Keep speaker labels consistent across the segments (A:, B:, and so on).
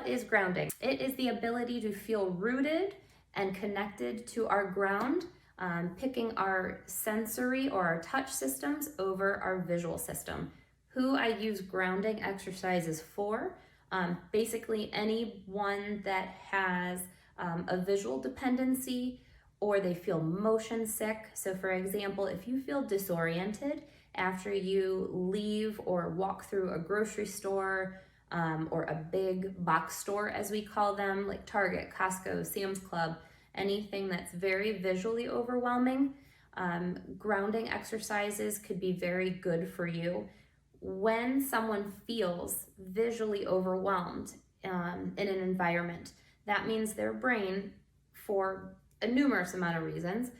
A: what is grounding? It is the ability to feel rooted and connected to our ground, picking our sensory or our touch systems over our visual system. Who I use grounding exercises for, basically anyone that has a visual dependency or they feel motion sick. So for example, if you feel disoriented after you leave or walk through a grocery store or a big box store, as we call them, like Target, Costco, Sam's Club, anything that's very visually overwhelming, grounding exercises could be very good for you. When someone feels visually overwhelmed in an environment, that means their brain, for a numerous amount of reasons,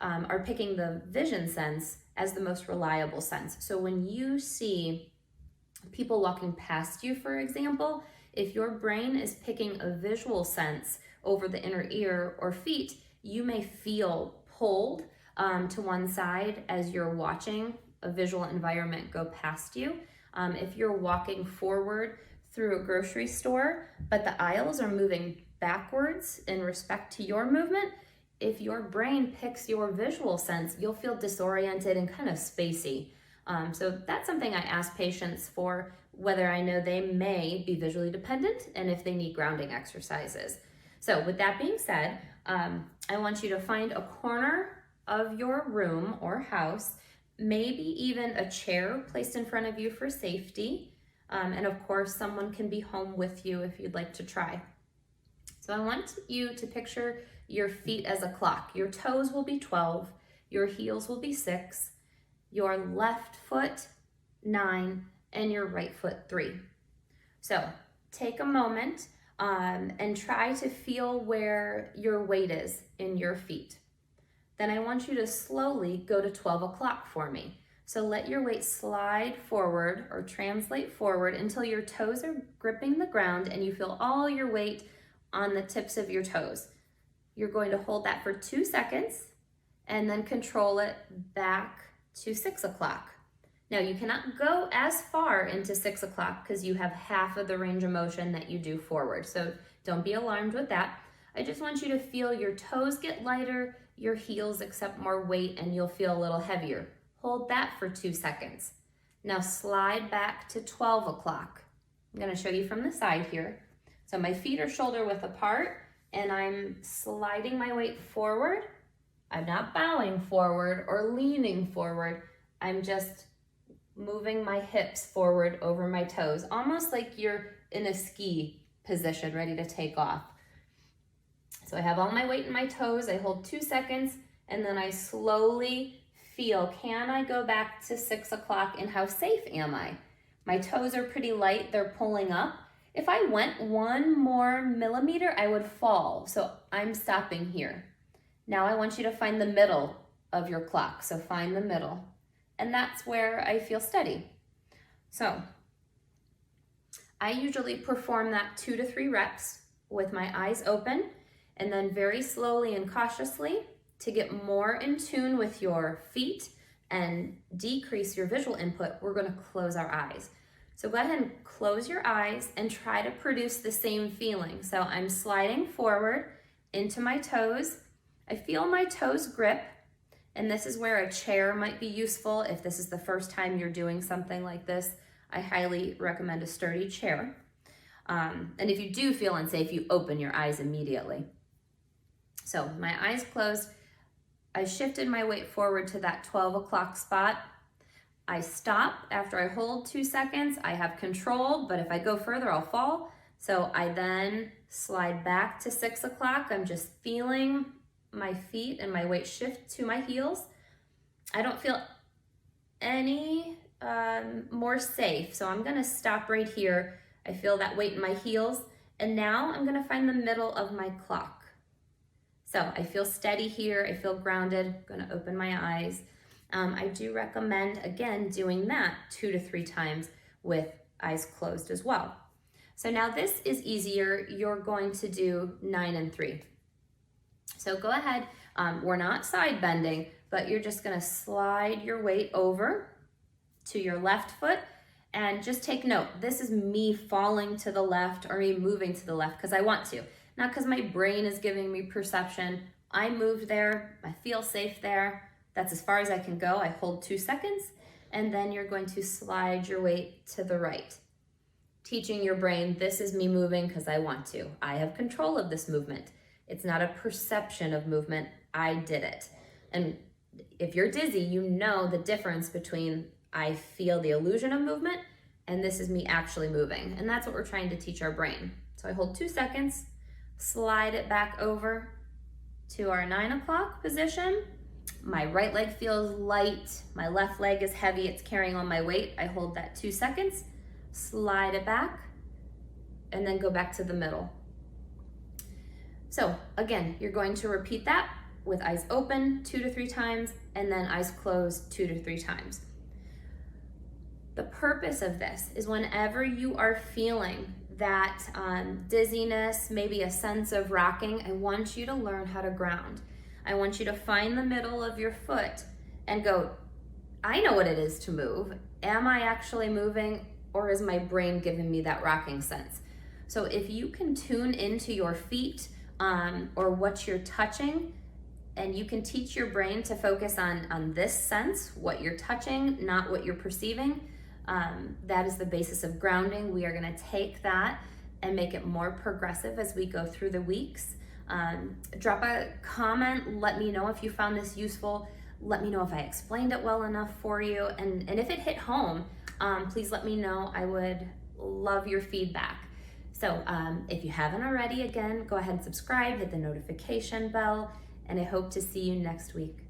A: are picking the vision sense as the most reliable sense. So when you see people walking past you, for example, if your brain is picking a visual sense over the inner ear or feet, you may feel pulled to one side as you're watching a visual environment go past you. If you're walking forward through a grocery store, but the aisles are moving backwards in respect to your movement, if your brain picks your visual sense, you'll feel disoriented and kind of spacey. So that's something I ask patients for, whether I know they may be visually dependent and if they need grounding exercises. So with that being said, I want you to find a corner of your room or house, maybe even a chair placed in front of you for safety. And of course, someone can be home with you if you'd like to try. So I want you to picture your feet as a clock. Your toes will be 12, your heels will be 6, your left foot 9, and your right foot 3. So take a moment and try to feel where your weight is in your feet. Then I want you to slowly go to 12 o'clock for me. So let your weight slide forward or translate forward until your toes are gripping the ground and you feel all your weight on the tips of your toes. You're going to hold that for 2 seconds and then control it back to 6 o'clock. Now you cannot go as far into 6 o'clock because you have half of the range of motion that you do forward. So don't be alarmed with that. I just want you to feel your toes get lighter, your heels accept more weight, and you'll feel a little heavier. Hold that for 2 seconds. Now slide back to 12 o'clock. I'm gonna show you from the side here. So my feet are shoulder width apart and I'm sliding my weight forward. I'm not bowing forward or leaning forward. I'm just moving my hips forward over my toes, almost like you're in a ski position, ready to take off. So I have all my weight in my toes. I hold 2 seconds and then I slowly feel, can I go back to 6 o'clock and how safe am I? My toes are pretty light, they're pulling up. If I went 1 more millimeter, I would fall. So I'm stopping here. Now I want you to find the middle of your clock. So find the middle. And that's where I feel steady. So I usually perform that 2 to 3 reps with my eyes open, and then very slowly and cautiously, to get more in tune with your feet and decrease your visual input, we're going to close our eyes. So go ahead and close your eyes and try to produce the same feeling. So I'm sliding forward into my toes. I feel my toes grip, and this is where a chair might be useful. If this is the first time you're doing something like this, I highly recommend a sturdy chair. And if you do feel unsafe, you open your eyes immediately. So my eyes closed. I shifted my weight forward to that 12 o'clock spot. I stop after I hold 2 seconds. I have control, but if I go further, I'll fall. So I then slide back to 6 o'clock. I'm just feeling my feet and my weight shift to my heels. I don't feel any more safe, so I'm gonna stop right here. I feel that weight in my heels, and now I'm gonna find the middle of my clock. So I feel steady here, I feel grounded. I'm gonna open my eyes. I do recommend, again, doing that 2 to 3 times with eyes closed as well. So now this is easier. You're going to do 9 and 3. So go ahead, we're not side bending, but you're just gonna slide your weight over to your left foot And just take note, this is me falling to the left or me moving to the left because I want to, not because my brain is giving me perception. I moved there, I feel safe there. That's as far as I can go. I hold 2 seconds, and then you're going to slide your weight to the right. Teaching your brain, this is me moving because I want to. I have control of this movement. It's not a perception of movement. I did it. And if you're dizzy, you know the difference between I feel the illusion of movement and this is me actually moving. And that's what we're trying to teach our brain. So I hold 2 seconds, slide it back over to our 9 o'clock position. My right leg feels light. My left leg is heavy. It's carrying on my weight. I hold that 2 seconds, slide it back, and then go back to the middle. So again, you're going to repeat that with eyes open 2 to 3 times and then eyes closed 2 to 3 times. The purpose of this is whenever you are feeling that dizziness, maybe a sense of rocking, I want you to learn how to ground. I want you to find the middle of your foot and go, I know what it is to move. Am I actually moving, or is my brain giving me that rocking sense? So if you can tune into your feet or what you're touching, and you can teach your brain to focus on this sense, what you're touching, not what you're perceiving, that is the basis of grounding. We are going to take that and make it more progressive as we go through the weeks. Drop a comment. Let me know if you found this useful. Let me know if I explained it well enough for you. And if it hit home, please let me know. I would love your feedback. So if you haven't already, again, go ahead and subscribe, hit the notification bell, and I hope to see you next week.